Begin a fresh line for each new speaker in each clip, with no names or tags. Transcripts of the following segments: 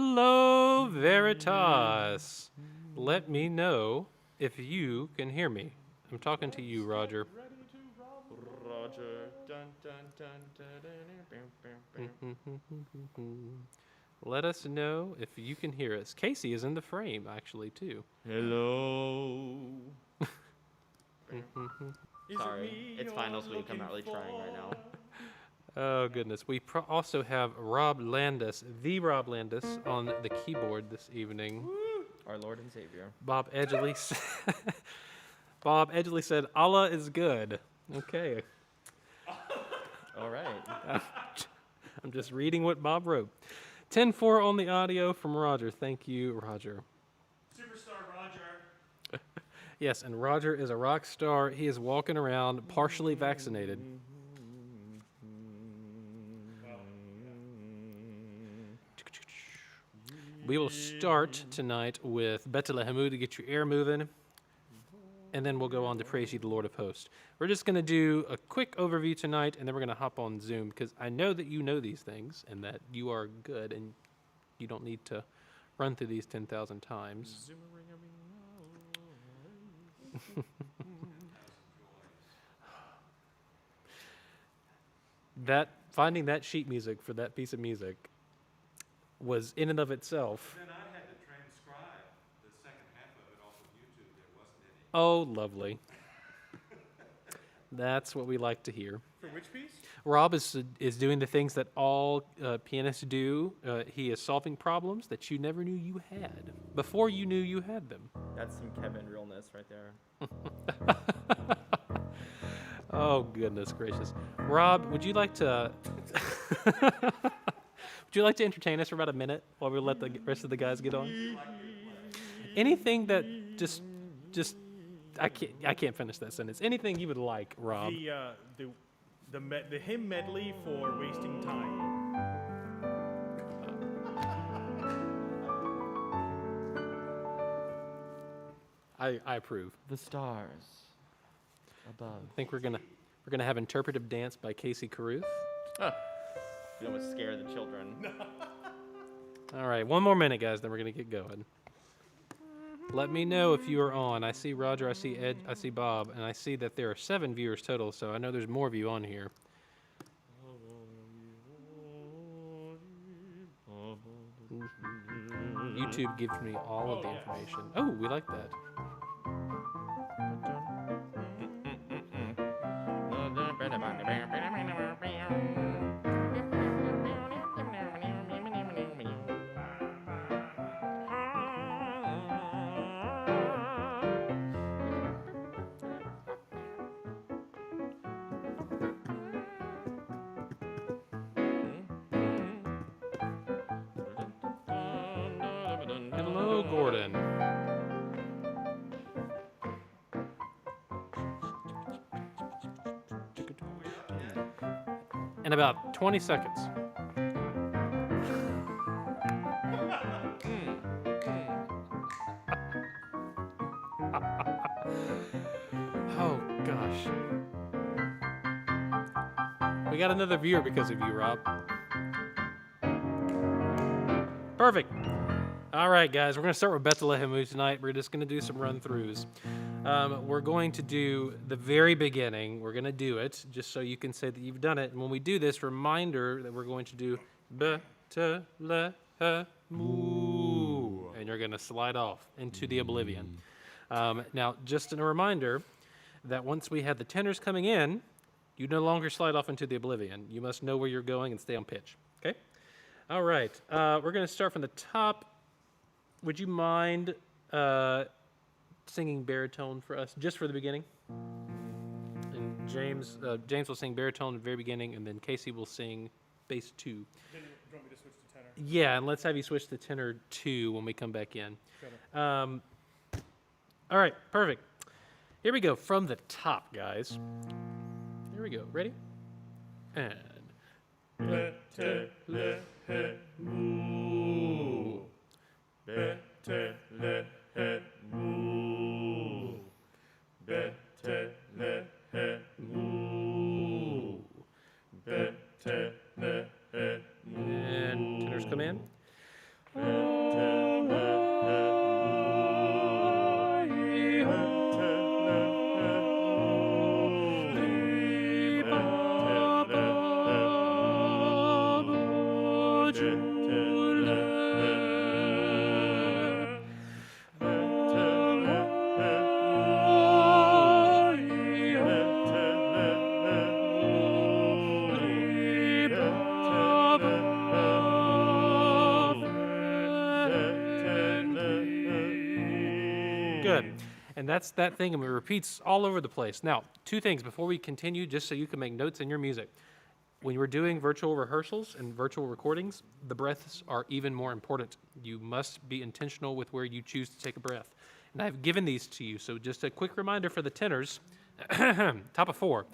Hello, Veritas. Let me know if you can hear me. I'm talking to you, Roger.
Ready to Roger. Dun, dun, dun, dun, dun, dun, dun.
Let us know if you can hear us. Casey is in the frame, actually, too.
Hello.
Sorry, it's finals week. I'm not really trying right now.
Oh, goodness. We also have Rob Landis, the Rob Landis, on the keyboard this evening.
Woo.
Our Lord and Savior.
Bob Edgley said, Allah is good. Okay.
All right.
I'm just reading what Bob wrote. 10-4 on the audio from Roger. Thank you, Roger.
Superstar Roger.
Yes, and Roger is a rock star. He is walking around partially vaccinated. We will start tonight with Betelehemu to get your air moving, and then we'll go on to Praise Ye the Lord of Hosts. We're just going to do a quick overview tonight, and then we're going to hop on Zoom, because I know that you know these things, and that you are good, and you don't need to run through these 10,000 times. Finding that sheet music for that piece of music was in and of itself.
Then I had to transcribe the second half of it off of YouTube. There wasn't any.
Oh, lovely. That's what we like to hear.
For which piece?
Rob is doing the things that all pianists do. He is solving problems that you never knew you had before you knew you had them.
That's some Kevin realness right there.
Oh, goodness gracious. Rob, would you like to entertain us for about a minute while we let the rest of the guys get on? Anything that just I can't finish that sentence. Anything you would like, Rob.
The hymn medley for wasting time.
I approve.
The stars above.
I think we're gonna have interpretive dance by Casey Caruth.
You almost scare the children.
All right, one more minute, guys, then we're gonna get going. Let me know if you are on. I see Roger, I see Ed, I see Bob, and I see that there are 7 viewers total, so I know there's more of you on here. YouTube gives me all of the information. Oh, we like that. Hello, Gordon. In about 20 seconds. Oh, gosh. We got another viewer because of you, Rob. Perfect. All right, guys, we're going to start with Betelehemu tonight. We're just going to do some run-throughs. We're going to do the very beginning. We're going to do it just so you can say that you've done it. And when we do this, reminder that we're going to do Betelehemu. And you're going to slide off into the oblivion. Now, just a reminder that once we have the tenors coming in, you no longer slide off into the oblivion. You must know where you're going and stay on pitch. Okay? All right. We're going to start from the top. Would you mind singing baritone for us, just for the beginning? And James will sing baritone at the very beginning, and then Casey will sing bass 2.
Then you want me to switch to tenor?
Yeah, and let's have you switch to tenor 2 when we come back in.
Tenor.
All right, perfect. Here we go, from the top, guys. Here we go. Ready? And...
Betelehemu. Betelehemu. Betelehemu. Betelehemu.
And tenors come in. Good. And that's that thing, and it repeats all over the place. Now, two things before we continue, just so you can make notes in your music. When you're doing virtual rehearsals and virtual recordings, the breaths are even more important. You must be intentional with where you choose to take a breath. And I've given these to you, so just a quick reminder for the tenors. Top of 4.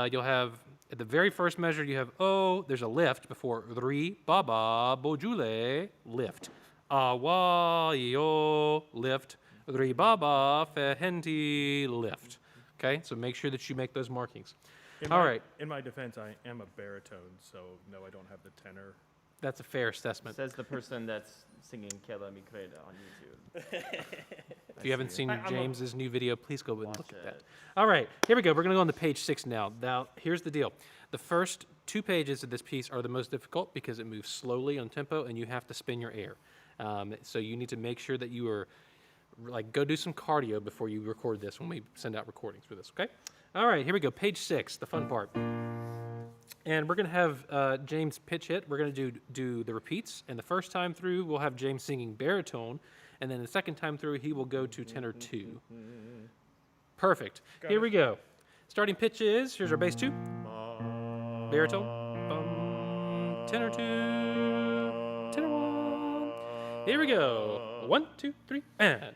You'll have, at the very first measure, you have O, there's a lift before Ri, Ba Ba, Bojule, lift. Awa, Yo, lift. Ri, Ba Ba, Fehenti, lift. Okay, so make sure that you make those markings. All right.
In my defense, I am a baritone, so no, I don't have the tenor.
That's a fair assessment.
Says the person that's singing Queda Mi Creda on YouTube.
If you haven't seen James's new video, please go and
Watch
look at that.
it.
All right, here we go. We're going to go on to page 6 now. Now, here's the deal. The first 2 pages of this piece are the most difficult because it moves slowly on tempo and you have to spin your air. So you need to make sure that you are, go do some cardio before you record this when we send out recordings for this, okay? All right, here we go. Page 6, the fun part. And we're going to have James pitch hit. We're going to do the repeats. And the first time through, we'll have James singing baritone. And then the second time through, he will go to tenor 2. Perfect. Here we go. Starting pitch is, here's our bass 2. Baritone. Tenor 2. Tenor 1. Here we go. 1, 2, 3, and.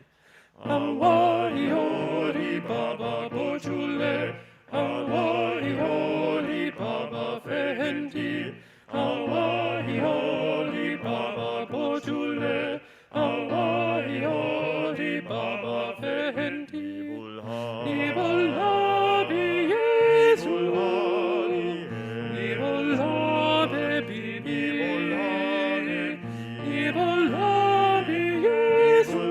Hawaii, holy Baba Bojule. Hawaii, holy Baba Fehenti. Hawaii, holy Baba Bojule. Hawaii, holy Baba Fehenti. Nibolabi Yesu. Nibolabi Bibi. Nibolabi Yesu.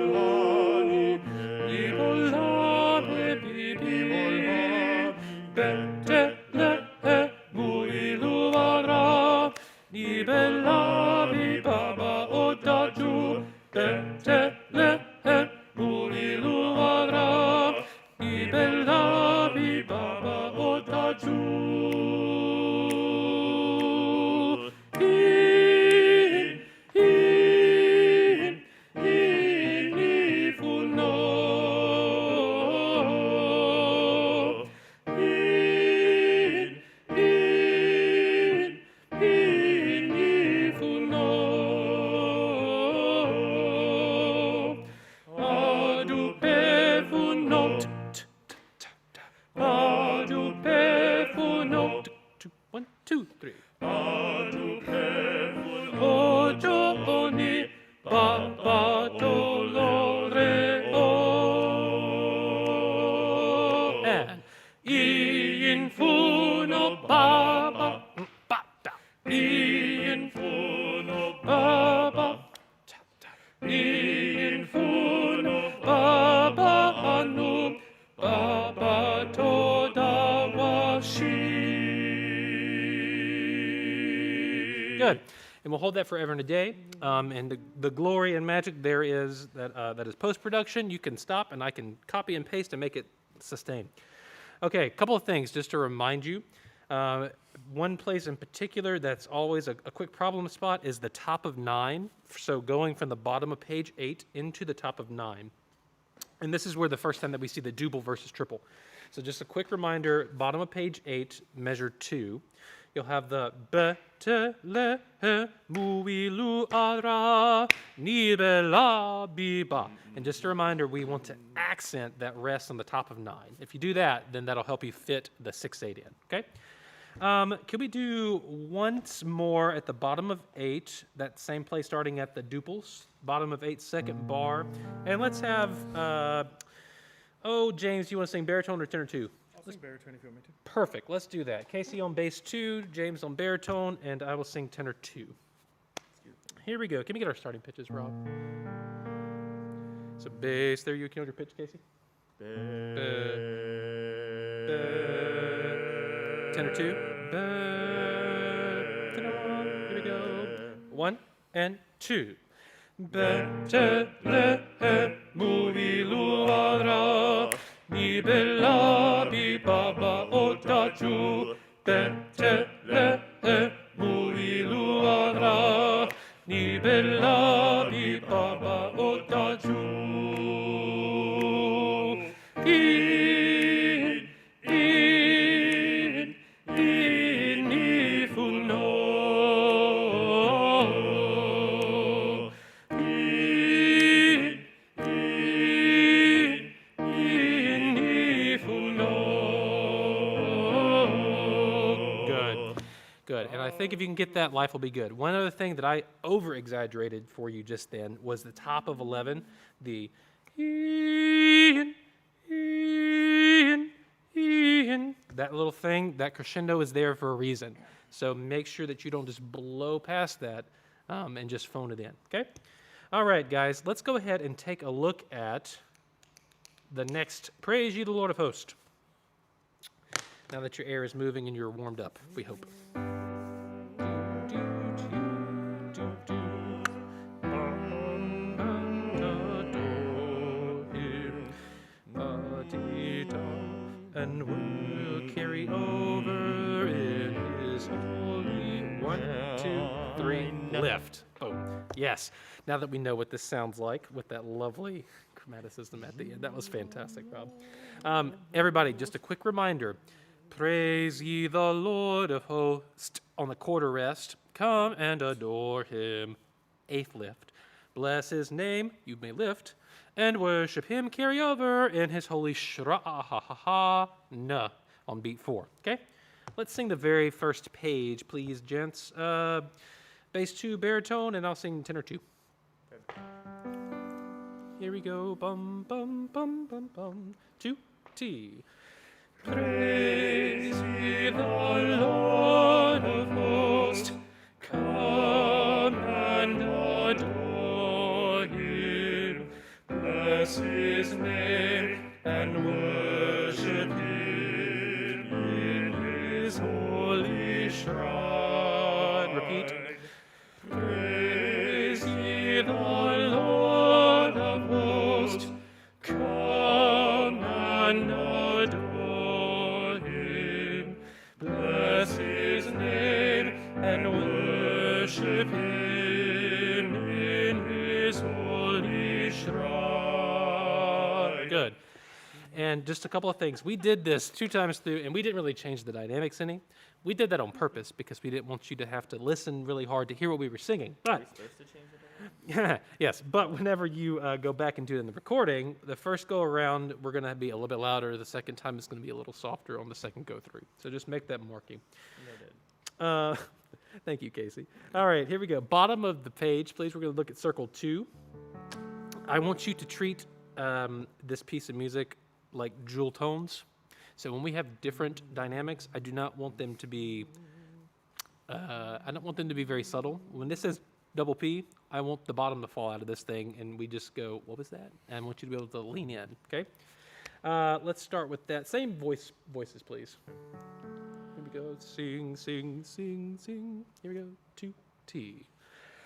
Good. And we'll hold that forever and a day. And the glory and magic there is that is post-production. You can stop, and I can copy and paste and make it sustain. Okay, a couple of things just to remind you. One place in particular that's always a quick problem spot is the top of 9. So going from the bottom of page 8 into the top of 9. And this is where the first time that we see the double versus triple. So just a quick reminder, bottom of page 8, measure 2. You'll have the Betele Muilu Ara Nibela Biba. And just a reminder, we want to accent that rest on the top of 9. If you do that, then that'll help you fit the 6/8 in, okay? Could we do once more at the bottom of 8, that same place starting at the duples, bottom of 8, second bar. And let's have, James, you want to sing baritone or tenor 2?
I'll sing baritone if you want me to.
Perfect, let's do that. Casey on bass 2, James on baritone, and I will sing tenor 2. Here we go. Can we get our starting pitches, Rob? So bass, there you can hold your pitch, Casey. Tenor 2. Tenor 1. Here we go. 1 and 2. Bethlehem, muviluara, mi bella bi baba otaju. Bethlehem, muviluara, ni bella bi baba otaju. In ifuno. Good. And I think if you can get that, life will be good. One other thing that I over-exaggerated for you just then was the top of 11, the that little thing, that crescendo is there for a reason. So make sure that you don't just blow past that and just phone it in, okay? All right, guys, let's go ahead and take a look at the next Praise Ye the Lord of Hosts. Now that your air is moving and you're warmed up, we hope. And we'll carry over in his holy 1, 2, 3, lift. Oh, yes. Now that we know what this sounds like with that lovely chromaticism at the end. That was fantastic, Rob. Everybody, just a quick reminder. Praise ye the Lord of hosts on the quarter rest. Come and adore him. 8th lift. Bless his name, you may lift, and worship him, carry over in his holy shra-ha-ha-ha-na on beat 4, okay? Let's sing the very first page, please, gents. Bass 2, baritone, and I'll sing tenor 2. Here we go, bum, bum, bum, bum, bum, 2, T. Praise ye the Lord of hosts, come and adore him, bless his name and worship him in his holy shrine. Repeat. Praise ye the Lord of hosts, come and adore him, bless his name and worship him in his holy shrine. Good. And just a couple of things. We did this 2 times through, and we didn't really change the dynamics any. We did that on purpose because we didn't want you to have to listen really hard to hear what we were singing.
Are
But
we supposed to change it?
yes, but whenever you go back and do it in the recording, the first go around, we're going to be a little bit louder. The second time, it's going to be a little softer on the second go through. So just make that marking.
Noted.
Thank you, Casey. All right, here we go. Bottom of the page, please. We're going to look at circle 2. I want you to treat this piece of music like jewel tones. So when we have different dynamics, I do not want them to be. I don't want them to be very subtle. When this says double P, I want the bottom to fall out of this thing, and we just go, "What was that?" And I want you to be able to lean in. Okay. Let's start with that. Same voices, please. Here we go. Sing, sing, sing, sing. Here we go. 2 T.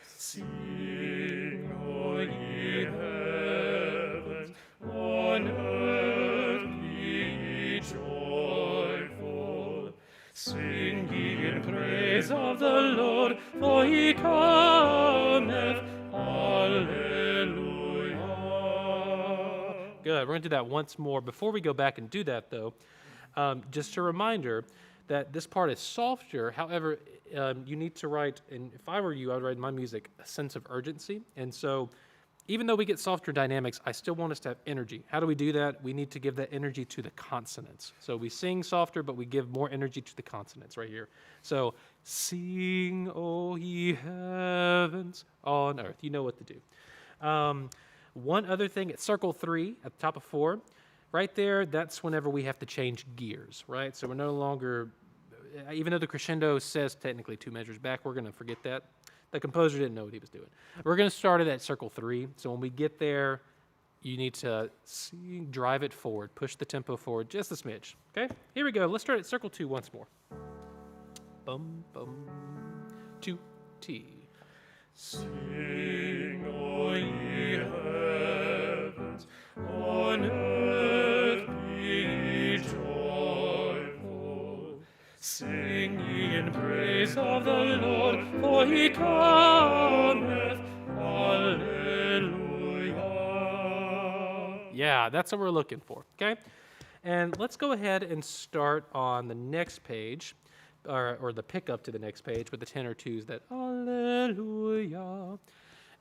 Sing, O ye heavens, on earth be joyful. Sing ye in praise of the Lord, for he cometh. Hallelujah. Good. We're going to do that once more. Before we go back and do that, though, just a reminder that this part is softer. However, you need to write, and if I were you, I would write in my music a sense of urgency. And so even though we get softer dynamics, I still want us to have energy. How do we do that? We need to give that energy to the consonants. So we sing softer, but we give more energy to the consonants right here. So sing, O ye heavens on earth. You know what to do. One other thing at circle 3 at the top of 4, right there, that's whenever we have to change gears, right? So we're no longer, even though the crescendo says technically 2 measures back, we're going to forget that. The composer didn't know what he was doing. We're going to start it at circle 3. So when we get there, you need to drive it forward, push the tempo forward just a smidge. Okay? Here we go. Let's start at circle 2 once more. Bum, bum, 2 T.
Sing, O ye heavens, on earth be joyful. Sing ye in praise of the Lord, for he cometh. Alleluia.
Yeah, that's what we're looking for, okay? And let's go ahead and start on the next page, or the pickup to the next page with the tenor twos, that Alleluia.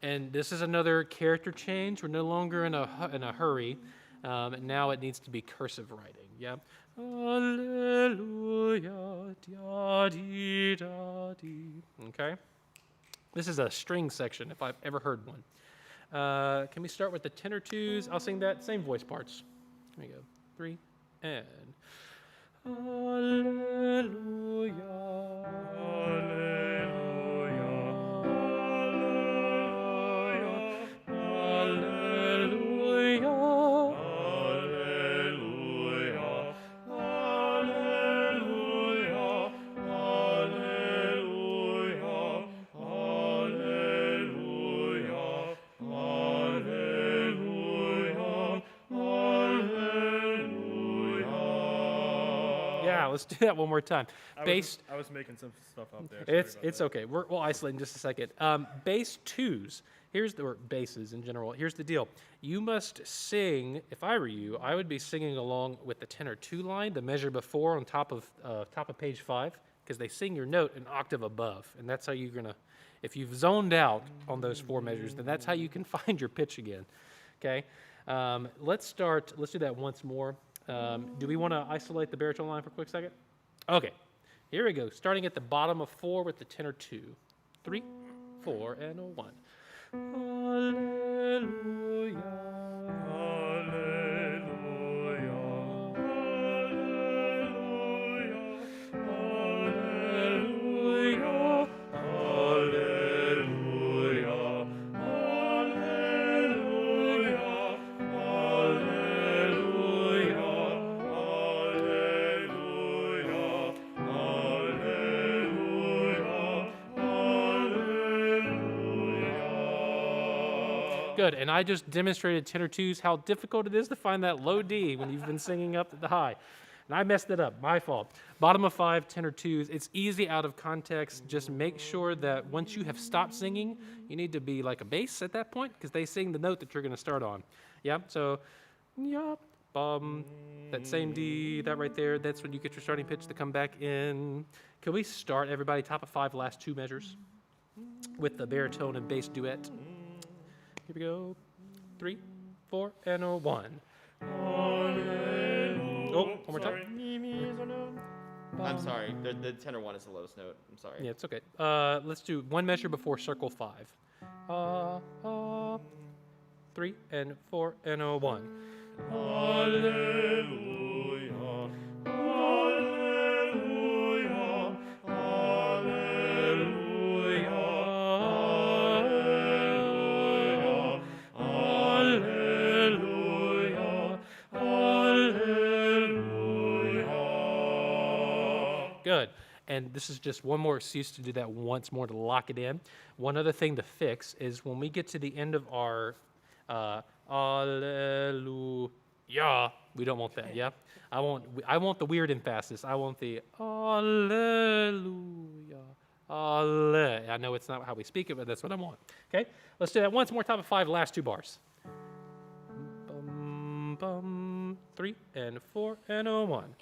And this is another character change. We're no longer in a hurry. Now it needs to be cursive writing, yeah? Alleluia, da dee da dee. Okay? This is a string section, if I've ever heard one. Can we start with the tenor twos? I'll sing that, same voice parts. Here we go. 3 and Alleluia. Yeah, let's do that one more time. Bass.
I was making some stuff up there.
It's okay. We'll isolate in just a second. Bass twos. Or basses in general. Here's the deal. You must sing. If I were you, I would be singing along with the tenor two line, the measure before on top of page 5, because they sing your note an octave above, and that's how you're gonna. If you've zoned out on those 4 measures, then that's how you can find your pitch again. Okay. Let's do that once more. Do we want to isolate the baritone line for a quick second? Okay, here we go. Starting at the bottom of 4 with the tenor 2. 3, 4, and a 1. Alleluia. Good, and I just demonstrated tenor twos how difficult it is to find that low D when you've been singing up at the high. And I messed it up, my fault. Bottom of 5, tenor twos, it's easy out of context. Just make sure that once you have stopped singing, you need to be like a bass at that point, because they sing the note that you're gonna start on. Yeah, so, yeah, that same D, that right there, that's when you get your starting pitch to come back in. Can we start, everybody, top of 5, last 2 measures with the baritone and bass duet? Here we go. 3, 4, and a 1. Oh, one more time.
I'm sorry. The tenor 1 is the lowest note. I'm sorry.
Yeah, it's okay. Let's do 1 measure before circle 5. 3 and 4 and a 1.
Alleluia, alleluia, alleluia, alleluia, alleluia.
Good. And this is just one more excuse to do that once more to lock it in. One other thing to fix is when we get to the end of our Alleluia. We don't want that, yeah? I want the weird emphasis. I want the Alleluia. Alle. I know it's not how we speak it, but that's what I want. Okay? Let's do that once more, top of 5, last 2 bars. Bum, bum, 3 and 4 and a 1.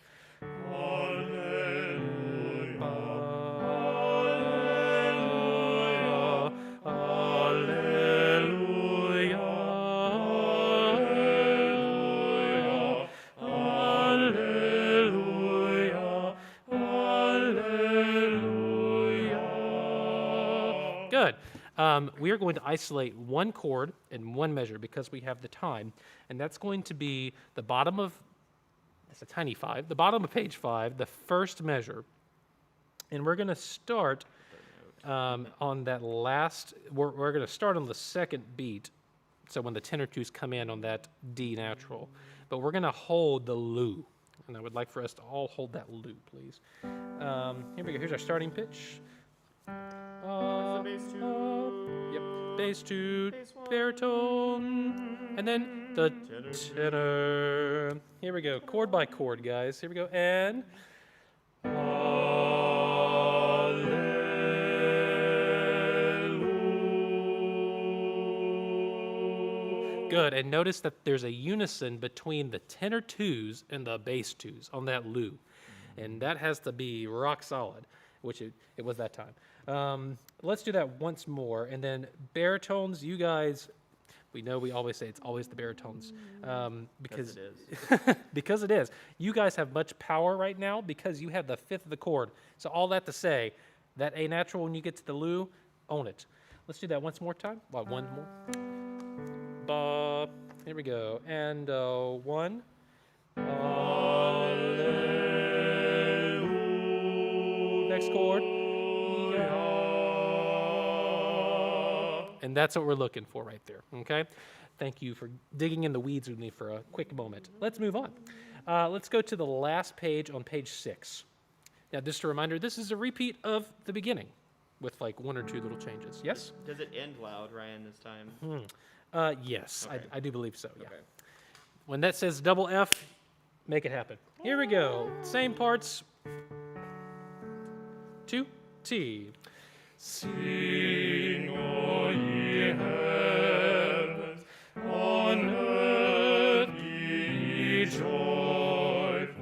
Good. We are going to isolate one chord in one measure because we have the time, and that's going to be the bottom of, that's a tiny 5, the bottom of page 5, the first measure, and we're going to start on that last, we're going to start on the second beat, so when the tenor twos come in on that D natural, but we're going to hold the lu, and I would like for us to all hold that lu, please. Here we go, here's our starting pitch.
What's the bass tune?
Yep. Bass 2,
Bass 1,
baritone, and then the
tenor.
tenor. Here we go, chord by chord, guys. Here we go, and good, and notice that there's a unison between the tenor twos and the bass twos on that loo. And that has to be rock solid, which it was that time. Let's do that once more, and then baritones, you guys, we know we always say it's always the baritones, because
it is.
because it is. You guys have much power right now because you have the fifth of the chord. So all that to say, that A natural when you get to the loo, own it. Let's do that once more time. Well, one more. Ba. Here we go. And 1. Next chord. And that's what we're looking for right there, okay? Thank you for digging in the weeds with me for a quick moment. Let's move on. Let's go to the last page on page 6. Now, just a reminder, this is a repeat of the beginning with like 1 or 2 little changes. Yes?
Does it end loud, Ryan, this time?
Yes,
Okay.
I do believe so, yeah.
Okay.
When that says double F, make it happen. Here we go. Same parts. 2 T. Sing, O ye heavens, on earth be joyful.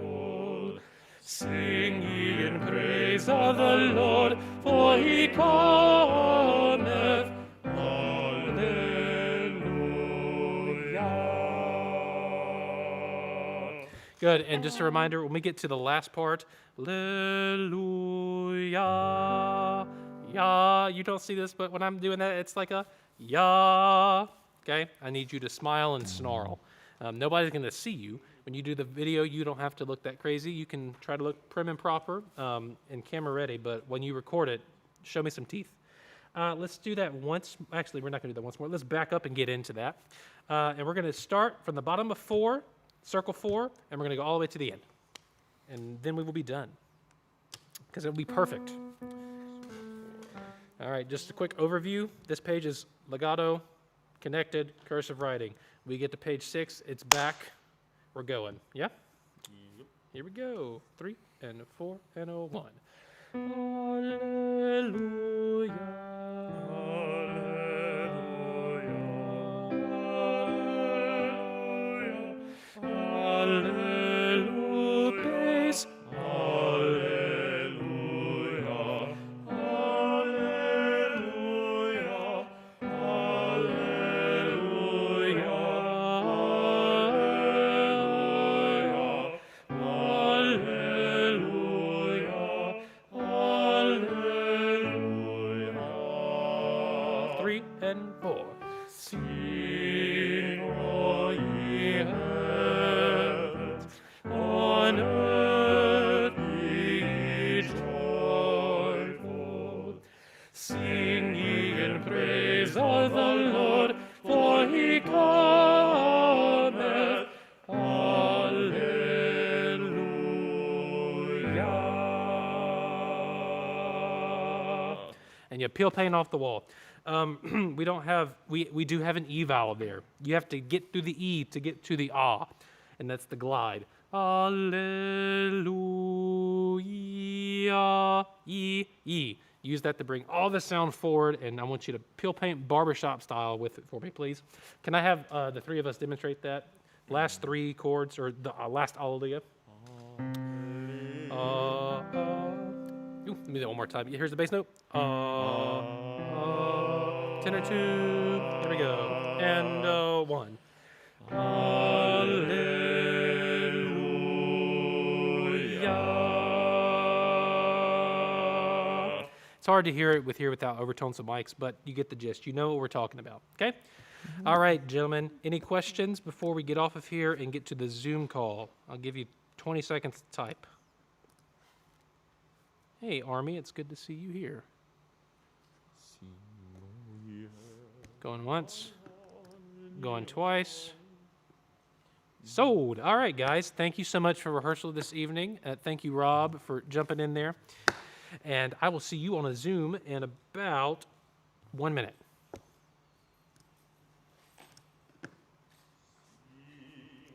Sing ye in praise of the Lord, for he cometh. Hallelujah. Good, and just a reminder, when we get to the last part, Hallelujah. Ya, you don't see this, but when I'm doing that, it's like a ya. Okay, I need you to smile and snarl. Nobody's going to see you. When you do the video, you don't have to look that crazy. You can try to look prim and proper and camera ready, but when you record it, show me some teeth. Let's do that once. Actually, we're not going to do that once more. Let's back up and get into that. And we're going to start from the bottom of 4, circle 4, and we're going to go all the way to the end. And then we will be done, because it'll be perfect. All right, just a quick overview. This page is legato, connected, cursive writing. We get to page 6, it's back. We're going, yeah?
Yep.
Here we go. 3 and 4 and 1. Hallelujah. Hallelujah. Hallelujah. Bass. Hallelujah. Hallelujah. Hallelujah. Hallelujah. Hallelujah. 3 and 4. Sing, O ye heavens, on earth be joyful. Sing ye in praise of the Lord, for he cometh. Hallelujah. And you peel paint off the wall. We don't have, we do have an E vowel there. You have to get through the E to get to the ah, and that's the glide. Hallelujah. E, E. Use that to bring all the sound forward, and I want you to peel paint barbershop style with it for me, please. Can I have the 3 of us demonstrate that? Last 3 chords, or the last hallelujah. Ooh, let me do that one more time. Here's the bass note. Tenor 2. Here we go. And 1. Hallelujah. It's hard to hear it without overtones of mics, but you get the gist. You know what we're talking about, okay? Mm-hmm. All right, gentlemen. Any questions before we get off of here and get to the Zoom call? I'll give you 20 seconds to type. Hey, Army, it's good to see you here. Going once. Going twice. Sold. All right, guys. Thank you so much for rehearsal this evening. Thank you, Rob, for jumping in there. And I will see you on a Zoom in about 1 minute.